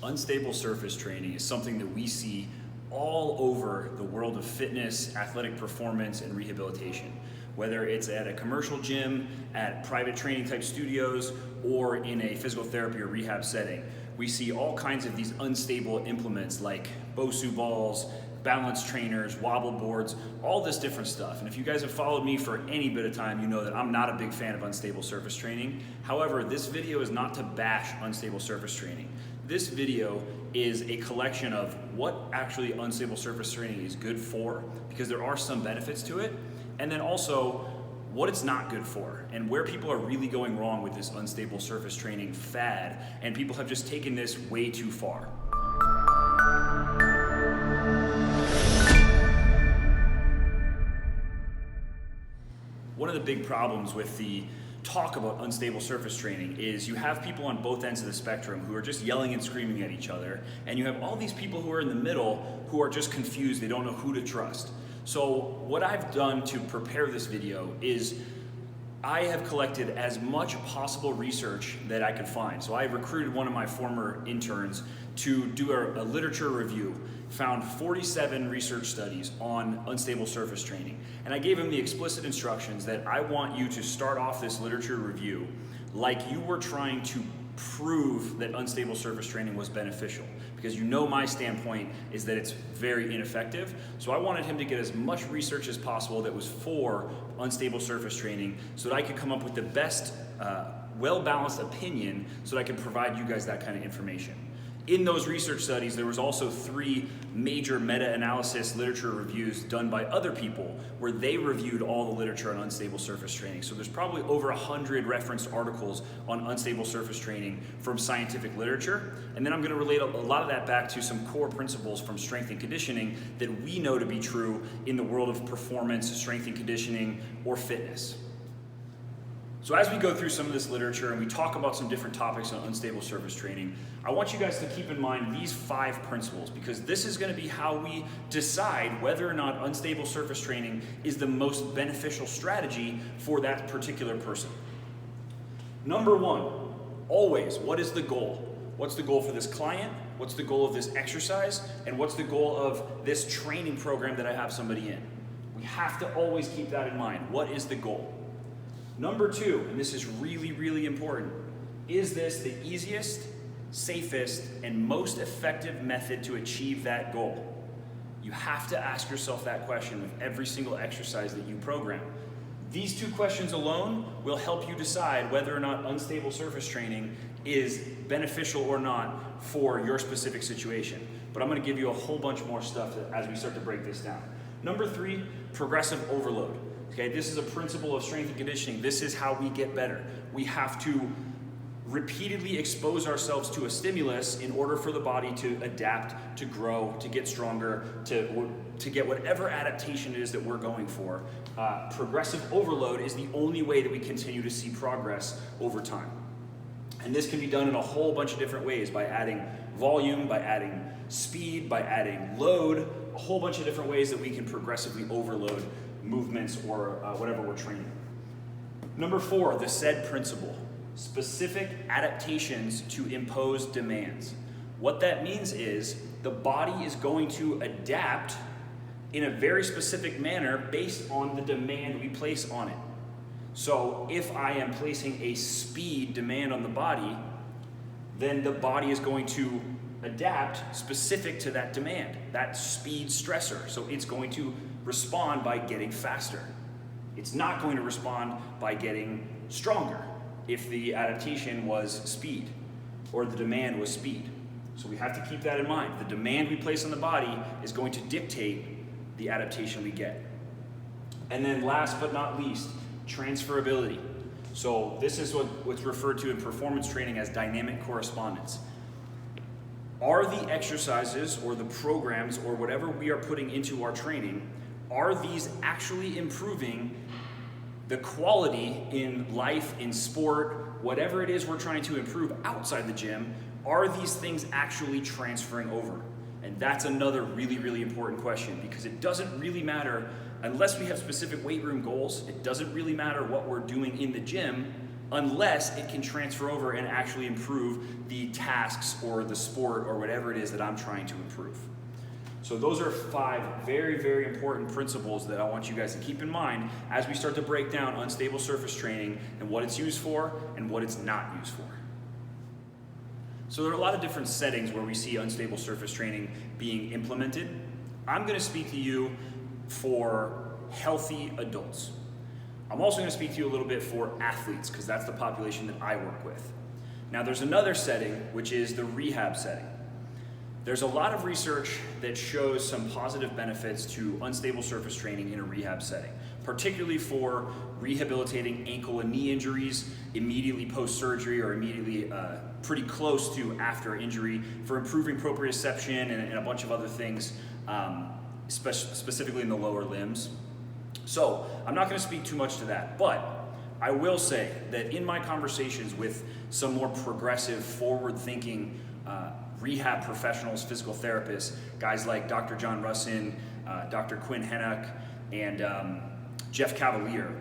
Unstable surface training is something that we see all over the world of fitness, athletic performance, and rehabilitation. Whether it's at a commercial gym, at private training type studios, or in a physical therapy or rehab setting, we see all kinds of these unstable implements like BOSU balls, balance trainers, wobble boards, all this different stuff. And if you guys have followed me for any bit of time, you know that I'm not a big fan of unstable surface training. However, this video is not to bash unstable surface training. This video is a collection of what actually unstable surface training is good for, because there are some benefits to it, and then also what it's not good for, and where people are really going wrong with this unstable surface training fad, and people have just taken this way too far. One of the big problems with the talk about unstable surface training is you have people on both ends of the spectrum who are just yelling and screaming at each other, and you have all these people who are in the middle who are just confused, they don't know who to trust. So what I've done to prepare this video is I have collected as much possible research that I could find. So I recruited one of my former interns to do a literature review, found 47 research studies on unstable surface training. And I gave him the explicit instructions that I want you to start off this literature review like you were trying to prove that unstable surface training was beneficial, because you know my standpoint is that it's very ineffective. So I wanted him to get as much research as possible that was for unstable surface training so that I could come up with the best well-balanced opinion so that I could provide you guys that kind of information. In those research studies, there was also 3 major meta-analysis literature reviews done by other people where they reviewed all the literature on unstable surface training. So there's probably over 100 referenced articles on unstable surface training from scientific literature. And then I'm gonna relate a lot of that back to some core principles from strength and conditioning that we know to be true in the world of performance, strength and conditioning, or fitness. So as we go through some of this literature and we talk about some different topics on unstable surface training, I want you guys to keep in mind these 5 principles, because this is going to be how we decide whether or not unstable surface training is the most beneficial strategy for that particular person. Number 1, always, what is the goal? What's the goal for this client? What's the goal of this exercise? And what's the goal of this training program that I have somebody in? We have to always keep that in mind. What is the goal? Number 2, and this is really, really important, is this the easiest, safest, and most effective method to achieve that goal? You have to ask yourself that question with every single exercise that you program. These 2 questions alone will help you decide whether or not unstable surface training is beneficial or not for your specific situation. But I'm going to give you a whole bunch more stuff as we start to break this down. Number 3, progressive overload. Okay, this is a principle of strength and conditioning. This is how we get better. We have to repeatedly expose ourselves to a stimulus in order for the body to adapt, to grow, to get stronger, to get whatever adaptation it is that we're going for. Progressive overload is the only way that we continue to see progress over time. And this can be done in a whole bunch of different ways, by adding volume, by adding speed, by adding load, a whole bunch of different ways that we can progressively overload movements or whatever we're training. Number 4, the SAID principle, specific adaptations to impose demands. What that means is the body is going to adapt in a very specific manner based on the demand we place on it. So if I am placing a speed demand on the body, then the body is going to adapt specific to that demand, that speed stressor. So it's going to respond by getting faster. It's not going to respond by getting stronger if the adaptation was speed or the demand was speed. So we have to keep that in mind. The demand we place on the body is going to dictate the adaptation we get. And then last but not least, transferability. So this is what's referred to in performance training as dynamic correspondence. Are the exercises or the programs or whatever we are putting into our training, are these actually improving the quality in life, in sport, whatever it is we're trying to improve outside the gym? Are these things actually transferring over? And that's another really, really important question, because it doesn't really matter, unless we have specific weight room goals, it doesn't really matter what we're doing in the gym unless it can transfer over and actually improve the tasks or the sport or whatever it is that I'm trying to improve. So those are 5 very, very important principles that I want you guys to keep in mind as we start to break down unstable surface training and what it's used for and what it's not used for. So there are a lot of different settings where we see unstable surface training being implemented. I'm going to speak to you for healthy adults. I'm also going to speak to you a little bit for athletes because that's the population that I work with. Now there's another setting, which is the rehab setting. There's a lot of research that shows some positive benefits to unstable surface training in a rehab setting, particularly for rehabilitating ankle and knee injuries immediately post-surgery or immediately pretty close to after injury, for improving proprioception and a bunch of other things, specifically in the lower limbs. So I'm not going to speak too much to that, but I will say that in my conversations with some more progressive, forward-thinking rehab professionals, physical therapists, guys like Dr. John Russin, Dr. Quinn Hennock, and Jeff Cavalier.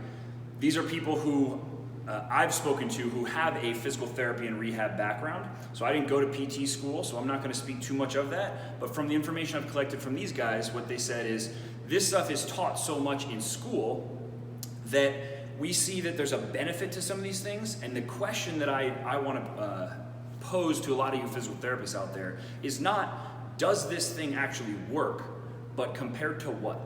These are people who I've spoken to who have a physical therapy and rehab background. So I didn't go to PT school, so I'm not going to speak too much of that. But from the information I've collected from these guys, what they said is this stuff is taught so much in school that we see that there's a benefit to some of these things. And the question that I want to pose to a lot of you physical therapists out there is not, does this thing actually work, but compared to what?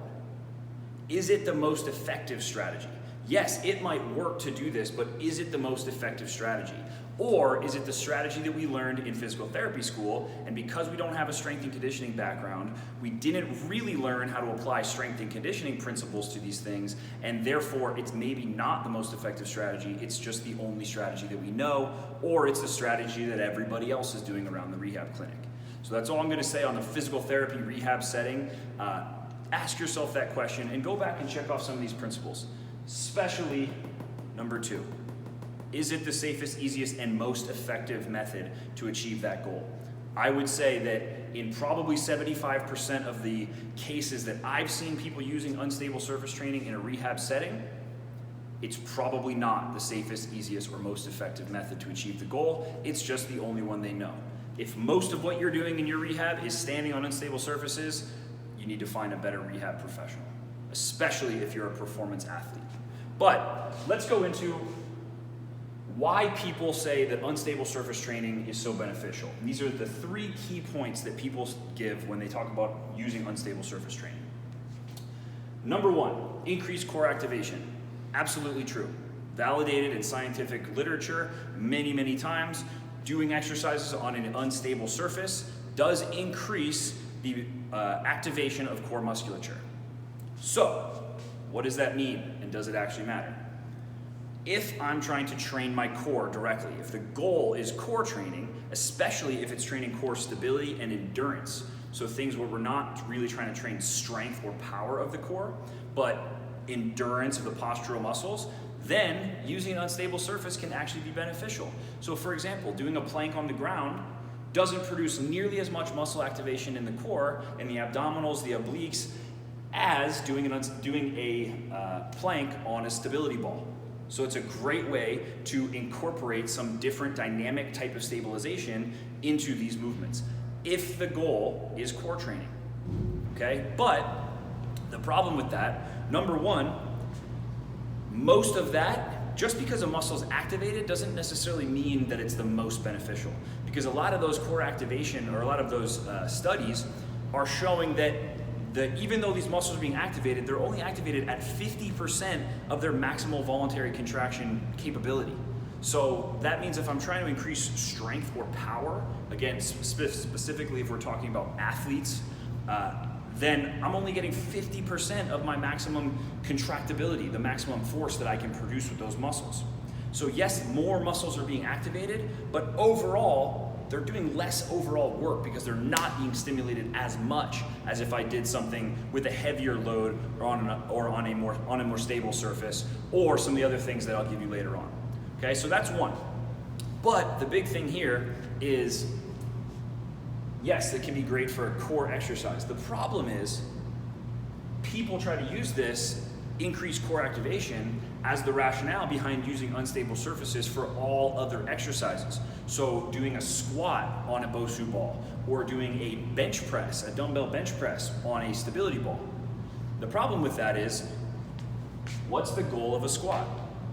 Is it the most effective strategy? Yes, it might work to do this, but is it the most effective strategy? Or is it the strategy that we learned in physical therapy school, and because we don't have a strength and conditioning background, we didn't really learn how to apply strength and conditioning principles to these things, and therefore it's maybe not the most effective strategy, it's just the only strategy that we know, or it's the strategy that everybody else is doing around the rehab clinic. So that's all I'm going to say on the physical therapy rehab setting. Ask yourself that question and go back and check off some of these principles, especially number 2. Is it the safest, easiest, and most effective method to achieve that goal? I would say that in probably 75% of the cases that I've seen people using unstable surface training in a rehab setting, it's probably not the safest, easiest, or most effective method to achieve the goal. It's just the only one they know. If most of what you're doing in your rehab is standing on unstable surfaces, you need to find a better rehab professional, especially if you're a performance athlete. But let's go into why people say that unstable surface training is so beneficial. And these are the 3 key points that people give when they talk about using unstable surface training. Number 1, increased core activation. Absolutely true. Validated in scientific literature many, many times. Doing exercises on an unstable surface does increase the activation of core musculature. So, what does that mean, and does it actually matter? If I'm trying to train my core directly, if the goal is core training, especially if it's training core stability and endurance, so things where we're not really trying to train strength or power of the core, but endurance of the postural muscles, then using an unstable surface can actually be beneficial. So for example, doing a plank on the ground doesn't produce nearly as much muscle activation in the core and the abdominals, the obliques, as doing a plank on a stability ball. So it's a great way to incorporate some different dynamic type of stabilization into these movements, if the goal is core training, okay? But the problem with that, number 1, most of that, just because a muscle is activated doesn't necessarily mean that it's the most beneficial, because a lot of those core activation, or a lot of those studies are showing that even though these muscles are being activated, they're only activated at 50% of their maximal voluntary contraction capability. So that means if I'm trying to increase strength or power, again, specifically if we're talking about athletes, then I'm only getting 50% of my maximum contractibility, the maximum force that I can produce with those muscles. So yes, more muscles are being activated, but overall, they're doing less overall work because they're not being stimulated as much as if I did something with a heavier load or on a more stable surface, or some of the other things that I'll give you later on. Okay, so that's one. But the big thing here is, yes, it can be great for a core exercise. The problem is people try to use this increase core activation as the rationale behind using unstable surfaces for all other exercises. So doing a squat on a BOSU ball, or doing a bench press, a dumbbell bench press on a stability ball. The problem with that is, what's the goal of a squat?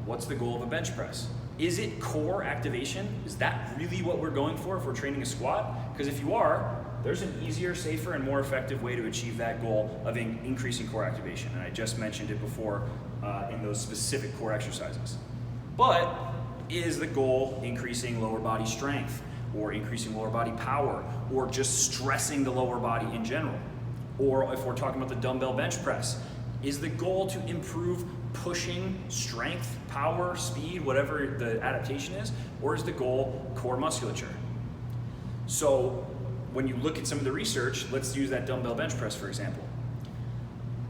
What's the goal of a bench press? Is it core activation? Is that really what we're going for if we're training a squat? Because if you are, there's an easier, safer, and more effective way to achieve that goal of increasing core activation. And I just mentioned it before in those specific core exercises. But is the goal increasing lower body strength, or increasing lower body power, or just stressing the lower body in general? Or if we're talking about the dumbbell bench press, is the goal to improve pushing strength, power, speed, whatever the adaptation is, or is the goal core musculature? So when you look at some of the research, let's use that dumbbell bench press for example.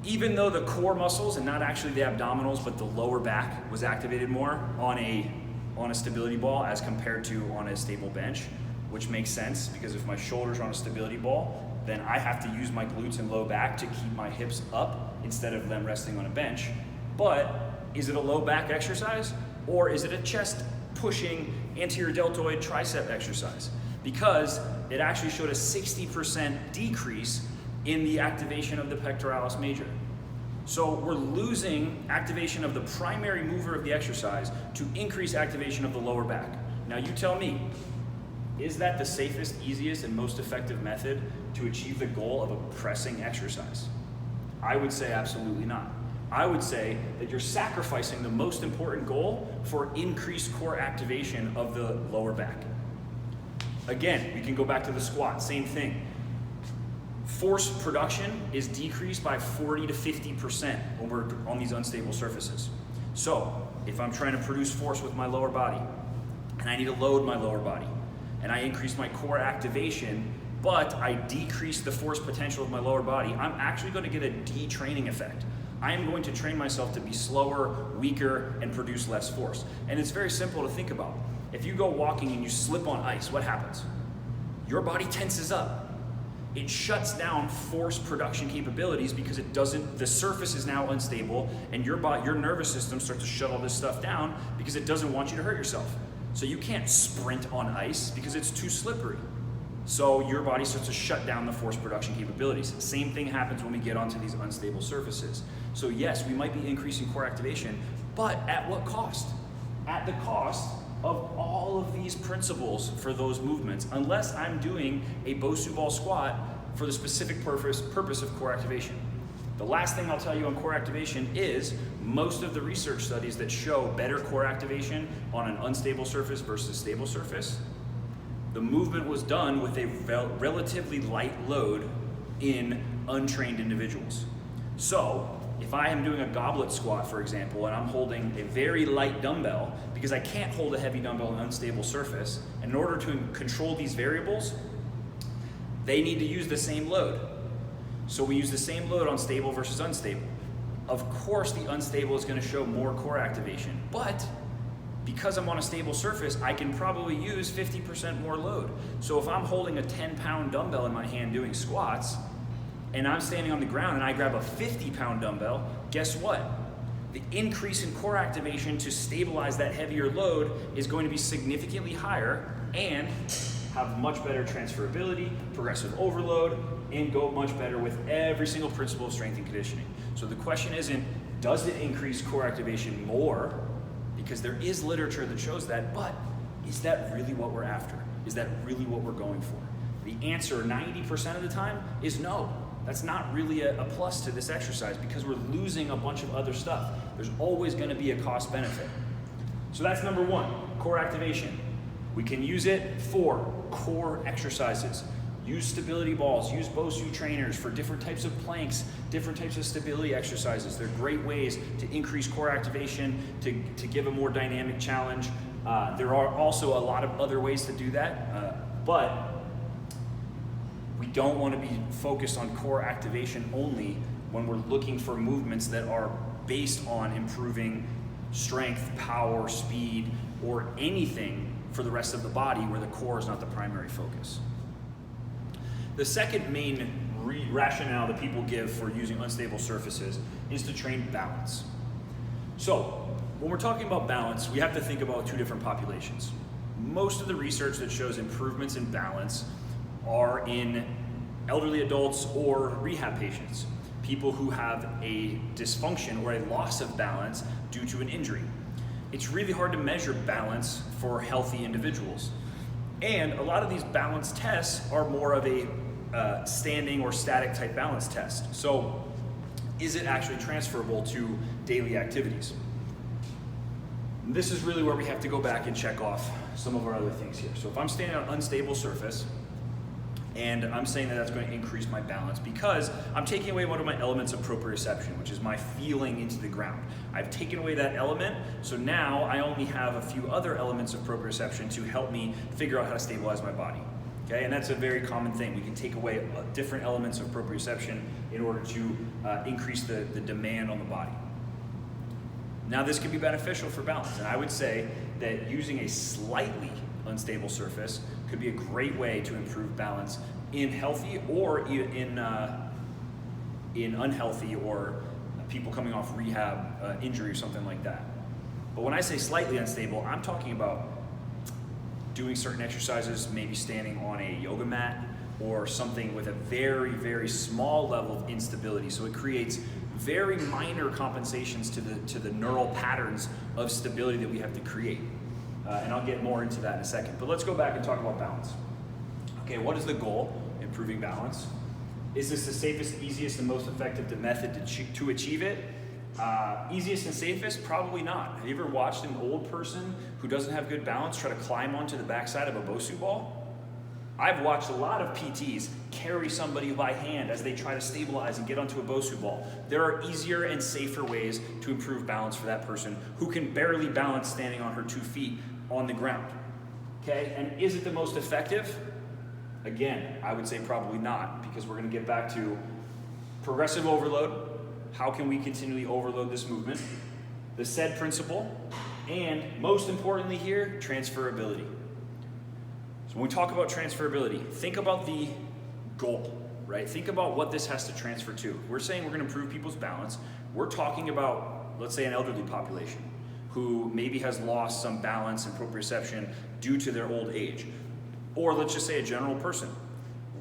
Even though the core muscles, and not actually the abdominals, but the lower back was activated more on a stability ball as compared to on a stable bench, which makes sense because if my shoulders are on a stability ball, then I have to use my glutes and low back to keep my hips up instead of them resting on a bench. But is it a low back exercise, or is it a chest pushing anterior deltoid tricep exercise? Because it actually showed a 60% decrease in the activation of the pectoralis major. So we're losing activation of the primary mover of the exercise to increase activation of the lower back. Now you tell me, is that the safest, easiest, and most effective method to achieve the goal of a pressing exercise? I would say absolutely not. I would say that you're sacrificing the most important goal for increased core activation of the lower back. Again, we can go back to the squat, same thing. Force production is decreased by 40 to 50% when we're on these unstable surfaces. So if I'm trying to produce force with my lower body, and I need to load my lower body, and I increase my core activation, but I decrease the force potential of my lower body, I'm actually going to get a detraining effect. I am going to train myself to be slower, weaker, and produce less force. And it's very simple to think about. If you go walking and you slip on ice, what happens? Your body tenses up. It shuts down force production capabilities because the surface is now unstable, and your nervous system starts to shut all this stuff down because it doesn't want you to hurt yourself. So you can't sprint on ice because it's too slippery. So your body starts to shut down the force production capabilities. Same thing happens when we get onto these unstable surfaces. So yes, we might be increasing core activation, but at what cost? At the cost of all of these principles for those movements, unless I'm doing a BOSU ball squat for the specific purpose of core activation. The last thing I'll tell you on core activation is most of the research studies that show better core activation on an unstable surface versus stable surface, the movement was done with a relatively light load in untrained individuals. So if I am doing a goblet squat, for example, and I'm holding a very light dumbbell, because I can't hold a heavy dumbbell on an unstable surface, and in order to control these variables, they need to use the same load. So we use the same load on stable versus unstable. Of course, the unstable is going to show more core activation, but because I'm on a stable surface, I can probably use 50% more load. So if I'm holding a 10-pound dumbbell in my hand doing squats, and I'm standing on the ground and I grab a 50-pound dumbbell, guess what? The increase in core activation to stabilize that heavier load is going to be significantly higher and have much better transferability, progressive overload, and go much better with every single principle of strength and conditioning. So the question isn't, does it increase core activation more? Because there is literature that shows that, but is that really what we're after? Is that really what we're going for? The answer 90% of the time is no. That's not really a plus to this exercise because we're losing a bunch of other stuff. There's always going to be a cost benefit. So that's number one, core activation. We can use it for core exercises. Use stability balls, use BOSU trainers for different types of planks, different types of stability exercises. They're great ways to increase core activation, to give a more dynamic challenge. There are also a lot of other ways to do that, but we don't want to be focused on core activation only when we're looking for movements that are based on improving strength, power, speed, or anything for the rest of the body where the core is not the primary focus. The second main rationale that people give for using unstable surfaces is to train balance. So when we're talking about balance, we have to think about two different populations. Most of the research that shows improvements in balance are in elderly adults or rehab patients, people who have a dysfunction or a loss of balance due to an injury. It's really hard to measure balance for healthy individuals. And a lot of these balance tests are more of a standing or static type balance test. So is it actually transferable to daily activities? This is really where we have to go back and check off some of our other things here. So if I'm standing on an unstable surface, and I'm saying that that's going to increase my balance because I'm taking away one of my elements of proprioception, which is my feeling into the ground. I've taken away that element, so now I only have a few other elements of proprioception to help me figure out how to stabilize my body. Okay, and that's a very common thing. We can take away different elements of proprioception in order to increase the demand on the body. Now this can be beneficial for balance, and I would say that using a slightly unstable surface could be a great way to improve balance in healthy or in unhealthy or people coming off rehab injury or something like that. But when I say slightly unstable, I'm talking about doing certain exercises, maybe standing on a yoga mat or something with a very, very small level of instability. So it creates very minor compensations to the neural patterns of stability that we have to create. And I'll get more into that in a second. But let's go back and talk about balance. Okay, what is the goal? Improving balance. Is this the safest, easiest, and most effective method to achieve it? Easiest and safest? Probably not. Have you ever watched an old person who doesn't have good balance try to climb onto the backside of a Bosu ball? I've watched a lot of PTs carry somebody by hand as they try to stabilize and get onto a Bosu ball. There are easier and safer ways to improve balance for that person who can barely balance standing on her 2 feet on the ground. Okay, and is it the most effective? Again, I would say probably not, because we're going to get back to progressive overload. How can we continually overload this movement? The SAID principle, and most importantly here, transferability. So when we talk about transferability, think about the goal, right? Think about what this has to transfer to. We're saying we're going to improve people's balance. We're talking about, let's say, an elderly population who maybe has lost some balance and proprioception due to their old age. Or let's just say a general person.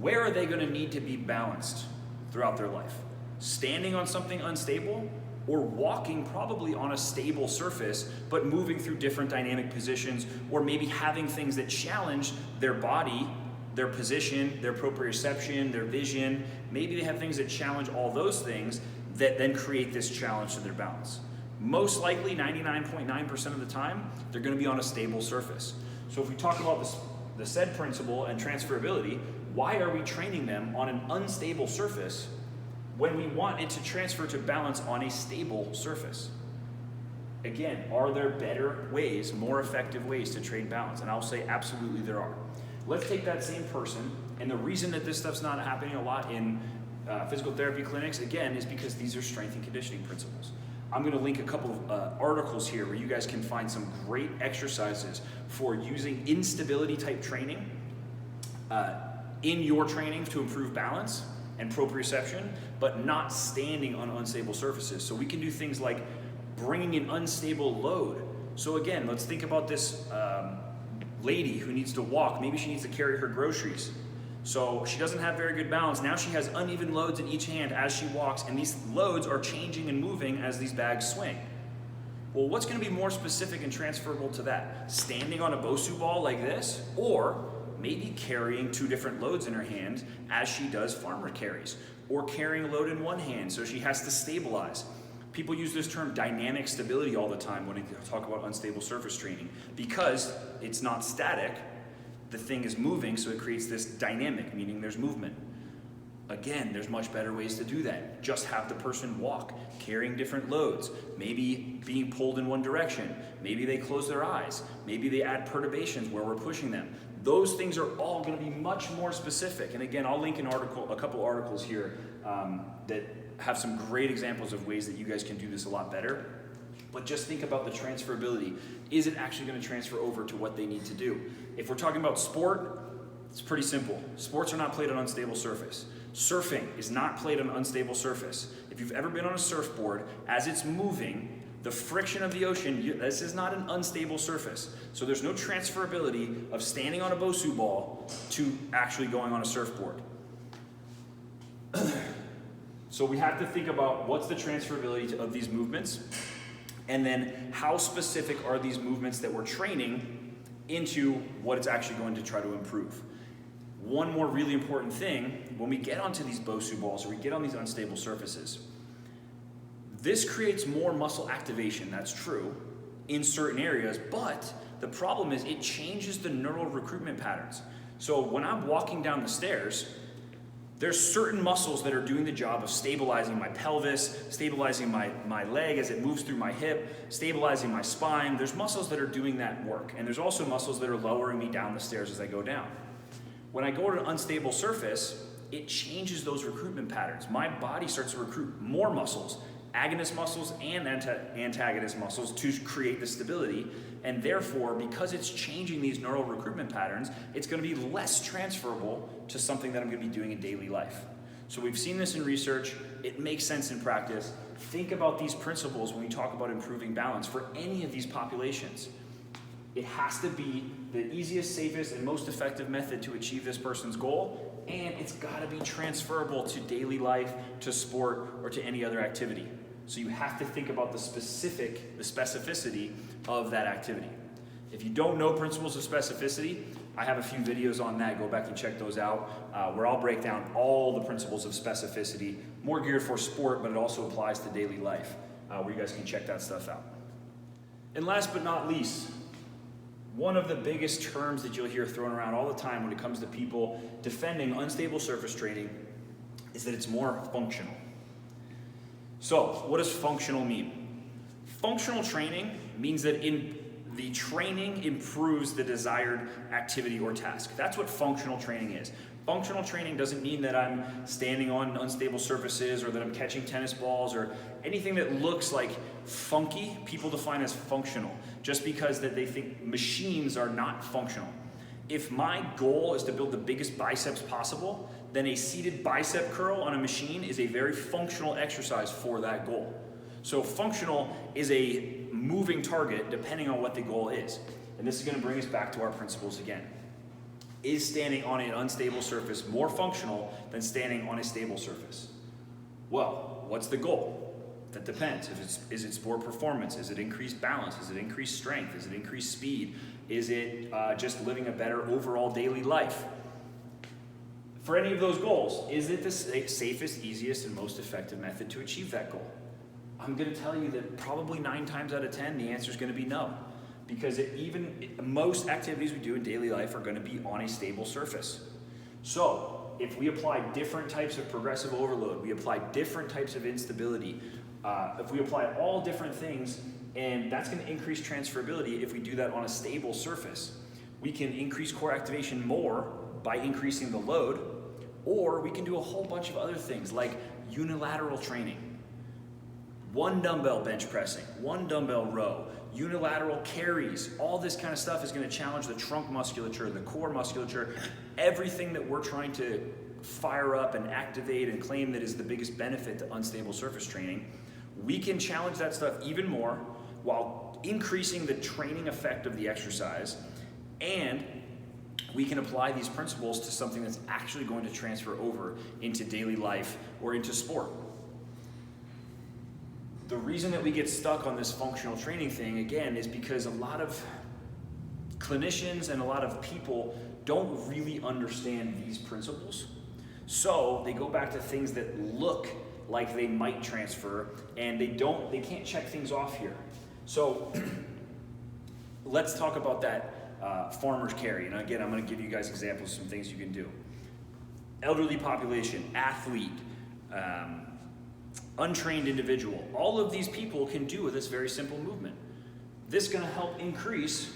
Where are they going to need to be balanced throughout their life? Standing on something unstable, or walking probably on a stable surface, but moving through different dynamic positions, or maybe having things that challenge their body, their position, their proprioception, their vision. Maybe they have things that challenge all those things that then create this challenge to their balance. Most likely, 99.9% of the time, they're going to be on a stable surface. So if we talk about the SAID principle and transferability, why are we training them on an unstable surface when we want it to transfer to balance on a stable surface? Again, are there better ways, more effective ways to train balance? And I'll say absolutely there are. Let's take that same person, and the reason that this stuff's not happening a lot in physical therapy clinics, again, is because these are strength and conditioning principles. I'm going to link a couple of articles here where you guys can find some great exercises for using instability type training in your training to improve balance and proprioception, but not standing on unstable surfaces. So we can do things like bringing an unstable load. So again, let's think about this lady who needs to walk. Maybe she needs to carry her groceries. So she doesn't have very good balance. Now she has uneven loads in each hand as she walks, and these loads are changing and moving as these bags swing. Well, what's going to be more specific and transferable to that? Standing on a Bosu ball like this, or maybe carrying 2 different loads in her hand as she does farmer carries, or carrying a load in one hand so she has to stabilize. People use this term dynamic stability all the time when they talk about unstable surface training, because it's not static. The thing is moving, so it creates this dynamic, meaning there's movement. Again, there's much better ways to do that. Just have the person walk, carrying different loads, maybe being pulled in one direction. Maybe they close their eyes. Maybe they add perturbations where we're pushing them. Those things are all going to be much more specific. And again, I'll link a couple articles here that have some great examples of ways that you guys can do this a lot better. But just think about the transferability. Is it actually going to transfer over to what they need to do? If we're talking about sport, It's pretty simple. Sports are not played on unstable surface. Surfing is not played on unstable surface. If you've ever been on a surfboard, as it's moving, the friction of the ocean, this is not an unstable surface. So there's no transferability of standing on a Bosu ball to actually going on a surfboard. So we have to think about what's the transferability of these movements, and then how specific are these movements that we're training into what it's actually going to try to improve. One more really important thing, when we get onto these Bosu balls or we get on these unstable surfaces, this creates more muscle activation, that's true, in certain areas, but the problem is it changes the neural recruitment patterns. So when I'm walking down the stairs, there's certain muscles that are doing the job of stabilizing my pelvis, stabilizing my leg as it moves through my hip, stabilizing my spine. There's muscles that are doing that work, and there's also muscles that are lowering me down the stairs as I go down. When I go to an unstable surface, it changes those recruitment patterns. My body starts to recruit more muscles, agonist muscles and antagonist muscles, to create the stability, and therefore, because it's changing these neural recruitment patterns, it's going to be less transferable to something that I'm going to be doing in daily life. So we've seen this in research, it makes sense in practice. Think about these principles when we talk about improving balance for any of these populations. It has to be the easiest, safest, and most effective method to achieve this person's goal, and it's got to be transferable to daily life, to sport, or to any other activity. So you have to think about the specificity of that activity. If you don't know principles of specificity, I have a few videos on that. Go back and check those out, where I'll break down all the principles of specificity, more geared for sport, but it also applies to daily life, where you guys can check that stuff out. And last but not least, one of the biggest terms that you'll hear thrown around all the time when it comes to people defending unstable surface training is that it's more functional. So, what does functional mean? Functional training means that the training improves the desired activity or task. That's what functional training is. Functional training doesn't mean that I'm standing on unstable surfaces or that I'm catching tennis balls or anything that looks like funky. People define as functional just because that they think machines are not functional. If my goal is to build the biggest biceps possible, then a seated bicep curl on a machine is a very functional exercise for that goal. So functional is a moving target depending on what the goal is. And this is going to bring us back to our principles again. Is standing on an unstable surface more functional than standing on a stable surface? Well, what's the goal? That depends. Is it sport performance? Is it increased balance? Is it increased strength? Is it increased speed? Is it just living a better overall daily life? For any of those goals, is it the safest, easiest, and most effective method to achieve that goal? I'm going to tell you that probably 9 times out of 10, the answer is going to be no. Because most activities we do in daily life are going to be on a stable surface. So if we apply different types of progressive overload, we apply different types of instability, if we apply all different things, and that's going to increase transferability if we do that on a stable surface. We can increase core activation more by increasing the load, or we can do a whole bunch of other things like unilateral training. 1 dumbbell bench pressing, 1 dumbbell row, unilateral carries, all this kind of stuff is going to challenge the trunk musculature, the core musculature, everything that we're trying to fire up and activate and claim that is the biggest benefit to unstable surface training. We can challenge that stuff even more while increasing the training effect of the exercise, and we can apply these principles to something that's actually going to transfer over into daily life or into sport. The reason that we get stuck on this functional training thing, again, is because a lot of clinicians and a lot of people don't really understand these principles. So they go back to things that look like they might transfer, and they can't check things off here. So let's talk about that farmer's carry. And again, I'm going to give you guys examples of some things you can do. Elderly population, athlete, untrained individual. All of these people can do this very simple movement. This is going to help increase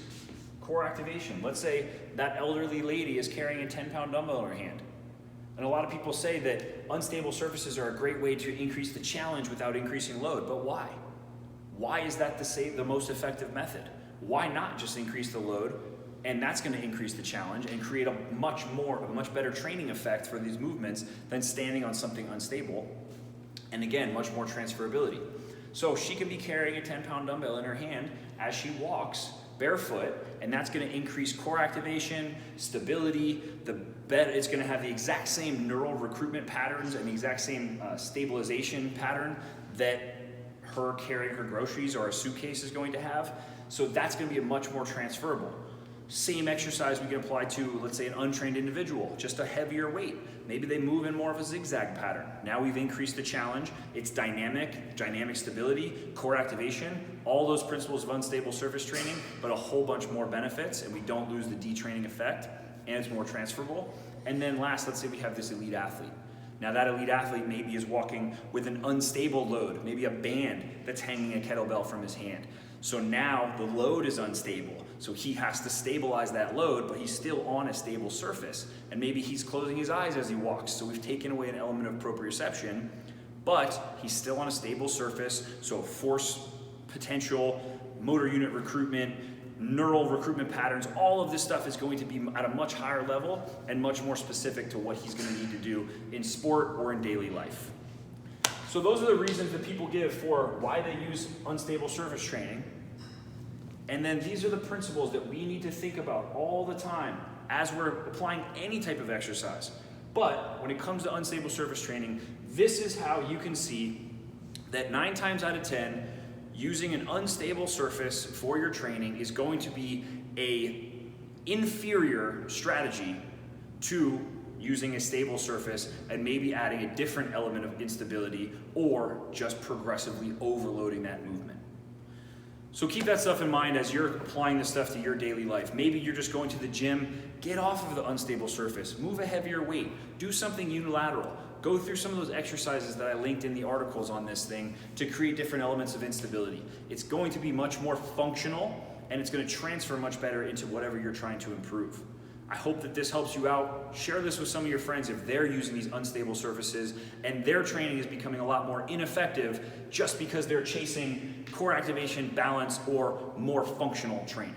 core activation. Let's say that elderly lady is carrying a 10-pound dumbbell in her hand. And a lot of people say that unstable surfaces are a great way to increase the challenge without increasing load. But why? Why is that the most effective method? Why not just increase the load and that's going to increase the challenge and create a much better training effect for these movements than standing on something unstable. And again, much more transferability. So she can be carrying a 10-pound dumbbell in her hand as she walks barefoot, and that's going to increase core activation, stability. It's going to have the exact same neural recruitment patterns and the exact same stabilization pattern that her carrying her groceries or a suitcase is going to have. So that's going to be much more transferable. Same exercise we can apply to, let's say, an untrained individual, just a heavier weight. Maybe they move in more of a zigzag pattern. Now we've increased the challenge. It's dynamic stability, core activation, all those principles of unstable surface training, but a whole bunch more benefits, and we don't lose the detraining effect, and it's more transferable. And then last, let's say we have this elite athlete. Now that elite athlete maybe is walking with an unstable load, maybe a band that's hanging a kettlebell from his hand. So now the load is unstable. So he has to stabilize that load, but he's still on a stable surface. And maybe he's closing his eyes as he walks. So we've taken away an element of proprioception, but he's still on a stable surface. So force potential, motor unit recruitment, neural recruitment patterns, all of this stuff is going to be at a much higher level and much more specific to what he's going to need to do in sport or in daily life. So those are the reasons that people give for why they use unstable surface training. And then these are the principles that we need to think about all the time as we're applying any type of exercise. But when it comes to unstable surface training, this is how you can see that 9 times out of 10, using an unstable surface for your training is going to be an inferior strategy to using a stable surface and maybe adding a different element of instability or just progressively overloading that movement. So keep that stuff in mind as you're applying this stuff to your daily life. Maybe you're just going to the gym, get off of the unstable surface, move a heavier weight, do something unilateral. Go through some of those exercises that I linked in the articles on this thing to create different elements of instability. It's going to be much more functional, and it's going to transfer much better into whatever you're trying to improve. I hope that this helps you out. Share this with some of your friends if they're using these unstable surfaces and their training is becoming a lot more ineffective just because they're chasing core activation, balance, or more functional training.